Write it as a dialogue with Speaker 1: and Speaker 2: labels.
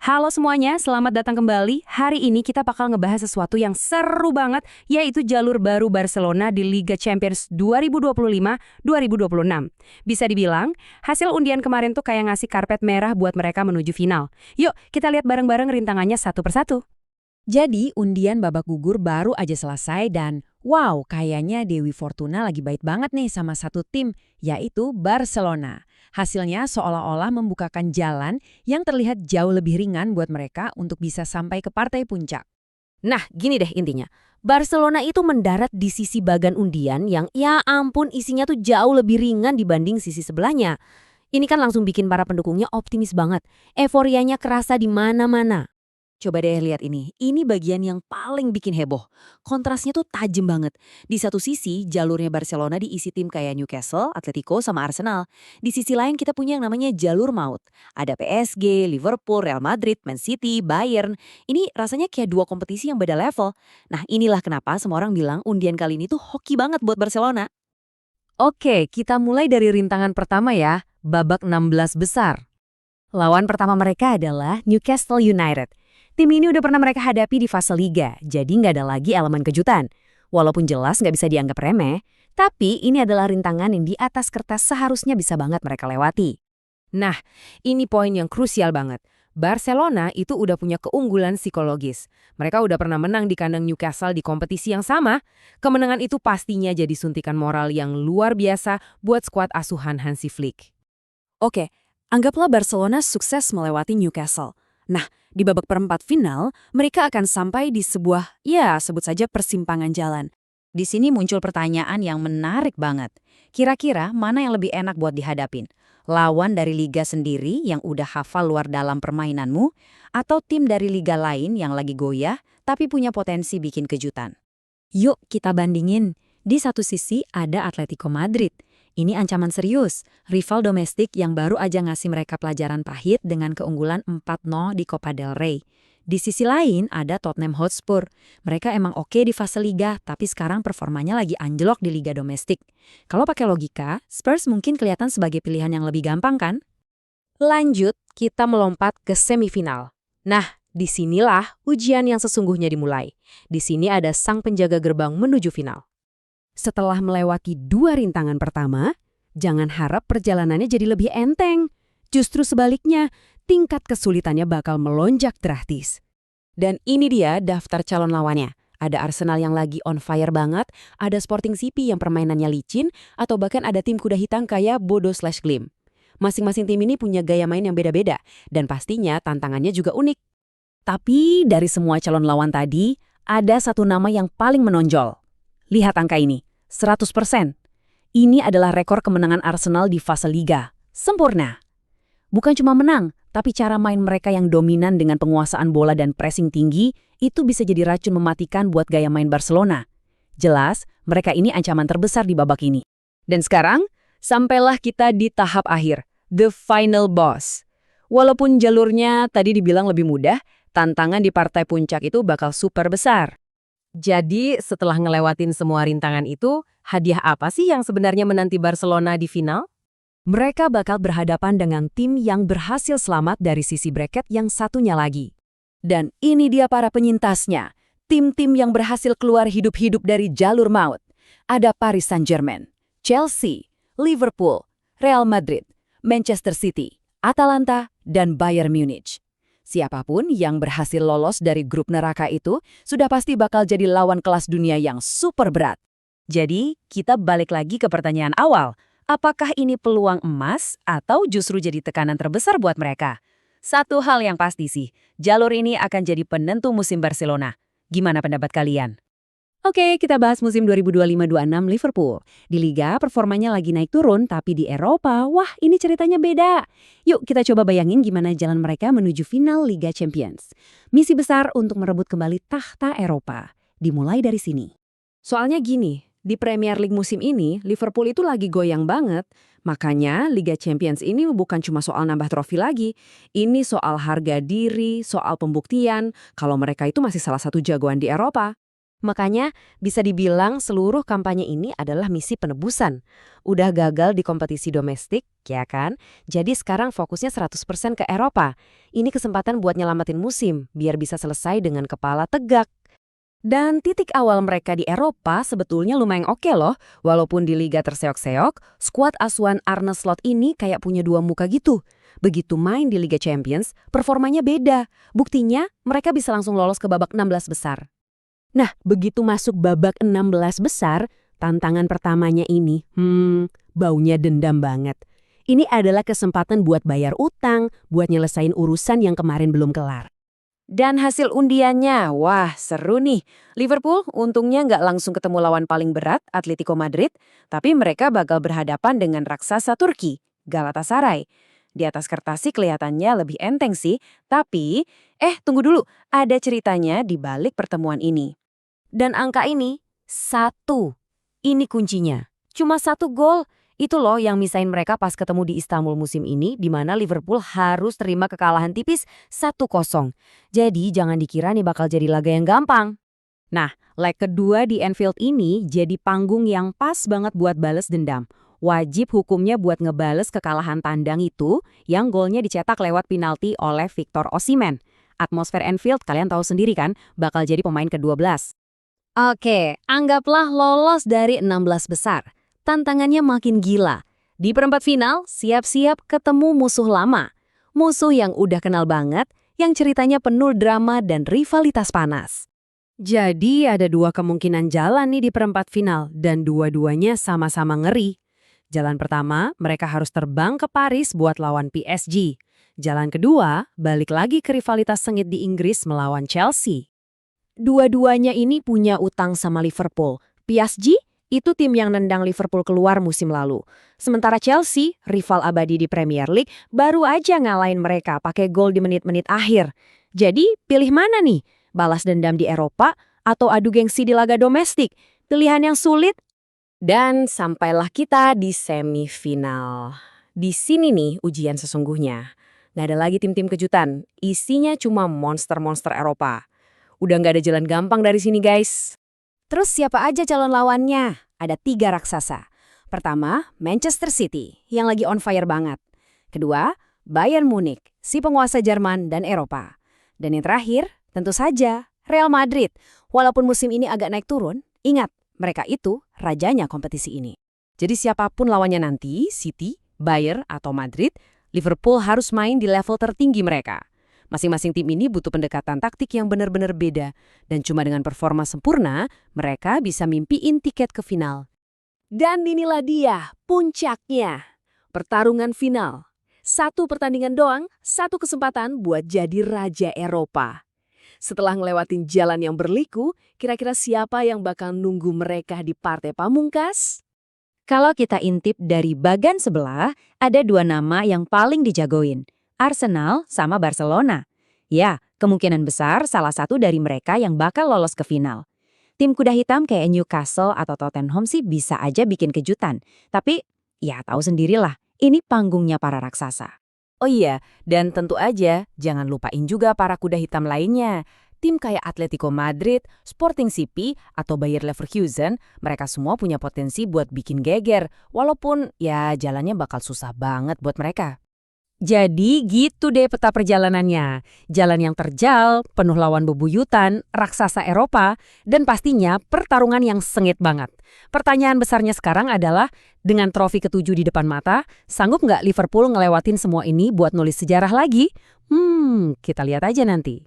Speaker 1: Halo semuanya, selamat datang kembali. Hari ini kita bakal ngebahas sesuatu yang seru banget, yaitu jalur baru Barcelona di Liga Champions 2025-2026. Bisa dibilang, hasil undian kemarin tuh kayak ngasih karpet merah buat mereka menuju final. Yuk, kita lihat bareng-bareng rintangannya satu persatu.
Speaker 2: Jadi undian babak gugur baru aja selesai dan wow, kayaknya Dewi Fortuna lagi baik banget nih sama satu tim, yaitu Barcelona. Hasilnya seolah-olah membukakan jalan yang terlihat jauh lebih ringan buat mereka untuk bisa sampai ke partai puncak.
Speaker 3: Nah, gini deh intinya. Barcelona itu mendarat di sisi bagan undian yang ya ampun isinya tuh jauh lebih ringan dibanding sisi sebelahnya. Ini kan langsung bikin para pendukungnya optimis banget. Euforianya kerasa di mana-mana. Coba deh lihat ini bagian yang paling bikin heboh. Kontrasnya tuh tajam banget. Di satu sisi, jalurnya Barcelona diisi tim kayak Newcastle, Atletico, sama Arsenal. Di sisi lain kita punya yang namanya jalur maut. Ada PSG, Liverpool, Real Madrid, Man City, Bayern. Ini rasanya kayak dua kompetisi yang beda level. Nah inilah kenapa semua orang bilang undian kali ini tuh hoki banget buat Barcelona.
Speaker 1: Oke, kita mulai dari rintangan pertama ya, babak 16 besar. Lawan pertama mereka adalah Newcastle United. Tim ini udah pernah mereka hadapi di fase Liga, jadi nggak ada lagi elemen kejutan. Walaupun jelas nggak bisa dianggap remeh, tapi ini adalah rintangan yang di atas kertas seharusnya bisa banget mereka lewati. Nah, ini poin yang krusial banget. Barcelona itu udah punya keunggulan psikologis. Mereka udah pernah menang di kandang Newcastle di kompetisi yang sama. Kemenangan itu pastinya jadi suntikan moral yang luar biasa buat skuad asuhan Hansi Flick.
Speaker 2: Oke, anggaplah Barcelona sukses melewati Newcastle. Nah, di babak perempat final, mereka akan sampai di sebuah, ya sebut saja persimpangan jalan. Di sini muncul pertanyaan yang menarik banget. Kira-kira mana yang lebih enak buat dihadapin? Lawan dari liga sendiri yang udah hafal luar dalam permainanmu, atau tim dari liga lain yang lagi goyah tapi punya potensi bikin kejutan? Yuk kita bandingin. Di satu sisi ada Atletico Madrid. Ini ancaman serius, rival domestik yang baru aja ngasih mereka pelajaran pahit dengan keunggulan 4-0 di Copa del Rey. Di sisi lain ada Tottenham Hotspur. Mereka emang oke di fase liga, tapi sekarang performanya lagi anjlok di liga domestik. Kalau pakai logika, Spurs mungkin kelihatan sebagai pilihan yang lebih gampang kan?
Speaker 1: Lanjut, kita melompat ke semifinal. Nah, disinilah ujian yang sesungguhnya dimulai. Di sini ada sang penjaga gerbang menuju final. Setelah melewati dua rintangan pertama, jangan harap perjalanannya jadi lebih enteng. Justru sebaliknya, tingkat kesulitannya bakal melonjak drastis. Dan ini dia daftar calon lawannya. Ada Arsenal yang lagi on fire banget, ada Sporting CP yang permainannya licin, atau bahkan ada tim kuda hitam kayak Bodo/Glim. Masing-masing tim ini punya gaya main yang beda-beda, dan pastinya tantangannya juga unik. Tapi dari semua calon lawan tadi, ada satu nama yang paling menonjol. Lihat angka ini, 100%. Ini adalah rekor kemenangan Arsenal di fase Liga. Sempurna. Bukan cuma menang, tapi cara main mereka yang dominan dengan penguasaan bola dan pressing tinggi, itu bisa jadi racun mematikan buat gaya main Barcelona. Jelas, mereka ini ancaman terbesar di babak ini. Dan sekarang, sampailah kita di tahap akhir, the final boss. Walaupun jalurnya tadi dibilang lebih mudah, tantangan di partai puncak itu bakal super besar. Jadi, setelah ngelewatin semua rintangan itu, hadiah apa sih yang sebenarnya menanti Barcelona di final? Mereka bakal berhadapan dengan tim yang berhasil selamat dari sisi bracket yang satunya lagi. Dan ini dia para penyintasnya, tim-tim yang berhasil keluar hidup-hidup dari jalur maut. Ada Paris Saint-Germain, Chelsea, Liverpool, Real Madrid, Manchester City, Atalanta, dan Bayern Munich. Siapapun yang berhasil lolos dari grup neraka itu sudah pasti bakal jadi lawan kelas dunia yang super berat. Jadi, kita balik lagi ke pertanyaan awal. Apakah ini peluang emas atau justru jadi tekanan terbesar buat mereka? Satu hal yang pasti sih, jalur ini akan jadi penentu musim Barcelona. Gimana pendapat kalian? Oke, kita bahas musim 2025-26 Liverpool. Di Liga, performanya lagi naik turun, tapi di Eropa, wah ini ceritanya beda. Yuk kita coba bayangin gimana jalan mereka menuju final Liga Champions. Misi besar untuk merebut kembali tahta Eropa. Dimulai dari sini. Soalnya gini, di Premier League musim ini, Liverpool itu lagi goyang banget. Makanya Liga Champions ini bukan cuma soal nambah trofi lagi. Ini soal harga diri, soal pembuktian, kalau mereka itu masih salah satu jagoan di Eropa.
Speaker 3: Makanya bisa dibilang seluruh kampanye ini adalah misi penebusan. Udah gagal di kompetisi domestik, ya kan? Jadi sekarang fokusnya 100% ke Eropa. Ini kesempatan buat nyelamatin musim, biar bisa selesai dengan kepala tegak. Dan titik awal mereka di Eropa sebetulnya lumayan oke loh. Walaupun di liga terseok-seok, skuad asuhan Arne Slot ini kayak punya dua muka gitu. Begitu main di Liga Champions, performanya beda. Buktinya, mereka bisa langsung lolos ke babak 16 besar. Nah, begitu masuk babak 16 besar, tantangan pertamanya ini, baunya dendam banget. Ini adalah kesempatan buat bayar utang, buat nyelesain urusan yang kemarin belum kelar. Dan hasil undiannya, wah seru nih. Liverpool untungnya nggak langsung ketemu lawan paling berat, Atletico Madrid, tapi mereka bakal berhadapan dengan raksasa Turki, Galatasaray. Di atas kertas sih kelihatannya lebih enteng sih, tapi tunggu dulu, ada ceritanya di balik pertemuan ini. Dan angka ini, 1. Ini kuncinya. Cuma 1 gol. Itu loh yang misain mereka pas ketemu di Istanbul musim ini, di mana Liverpool harus terima kekalahan tipis 1-0. Jadi jangan dikira nih bakal jadi laga yang gampang. Nah, leg kedua di Anfield ini jadi panggung yang pas banget buat bales dendam. Wajib hukumnya buat ngebales kekalahan tandang itu yang golnya dicetak lewat penalti oleh Victor Osimhen. Atmosfer Anfield kalian tahu sendiri kan, bakal jadi pemain ke-12. Oke, anggaplah lolos dari 16 besar. Tantangannya makin gila. Di perempat final, siap-siap ketemu musuh lama. Musuh yang udah kenal banget, yang ceritanya penuh drama dan rivalitas panas. Jadi ada 2 kemungkinan jalan nih di perempat final, dan dua-duanya sama-sama ngeri. Jalan pertama, mereka harus terbang ke Paris buat lawan PSG. Jalan kedua, balik lagi ke rivalitas sengit di Inggris melawan Chelsea. Dua-duanya ini punya utang sama Liverpool. PSG itu tim yang nendang Liverpool keluar musim lalu. Sementara Chelsea, rival abadi di Premier League, baru aja ngalahin mereka pakai gol di menit-menit akhir. Jadi, pilih mana nih? Balas dendam di Eropa atau adu gengsi di laga domestik? Pilihan yang sulit. Dan sampailah kita di semifinal. Di sini nih ujian sesungguhnya. Nggak ada lagi tim-tim kejutan. Isinya cuma monster-monster Eropa. Udah nggak ada jalan gampang dari sini, guys. Terus siapa aja calon lawannya? Ada 3 raksasa. Pertama, Manchester City, yang lagi on fire banget. Kedua, Bayern Munich, si penguasa Jerman dan Eropa. Dan yang terakhir, tentu saja, Real Madrid. Walaupun musim ini agak naik turun, ingat, mereka itu rajanya kompetisi ini. Jadi siapapun lawannya nanti, City, Bayern, atau Madrid, Liverpool harus main di level tertinggi mereka. Masing-masing tim ini butuh pendekatan taktik yang benar-benar beda. Dan cuma dengan performa sempurna, mereka bisa mimpiin tiket ke final. Dan inilah dia, puncaknya. Pertarungan final. 1 pertandingan doang, 1 kesempatan buat jadi Raja Eropa. Setelah ngelewatin jalan yang berliku, kira-kira siapa yang bakal nunggu mereka di partai pamungkas?
Speaker 2: Kalau kita intip dari bagan sebelah, ada 2 nama yang paling dijagoin. Arsenal sama Barcelona. Ya, kemungkinan besar salah satu dari mereka yang bakal lolos ke final. Tim kuda hitam kayak Newcastle atau Tottenham sih bisa aja bikin kejutan. Tapi, ya tahu sendirilah, ini panggungnya para raksasa. Oh iya, dan tentu aja jangan lupain juga para kuda hitam lainnya. Tim kayak Atletico Madrid, Sporting CP, atau Bayer Leverkusen, mereka semua punya potensi buat bikin geger. Walaupun ya jalannya bakal susah banget buat mereka. Jadi gitu deh peta perjalanannya. Jalan yang terjal, penuh lawan bebuyutan, raksasa Eropa, dan pastinya pertarungan yang sengit banget. Pertanyaan besarnya sekarang adalah, dengan trofi ke-7 di depan mata, sanggup nggak Liverpool ngelewatin semua ini buat nulis sejarah lagi? Kita lihat aja nanti.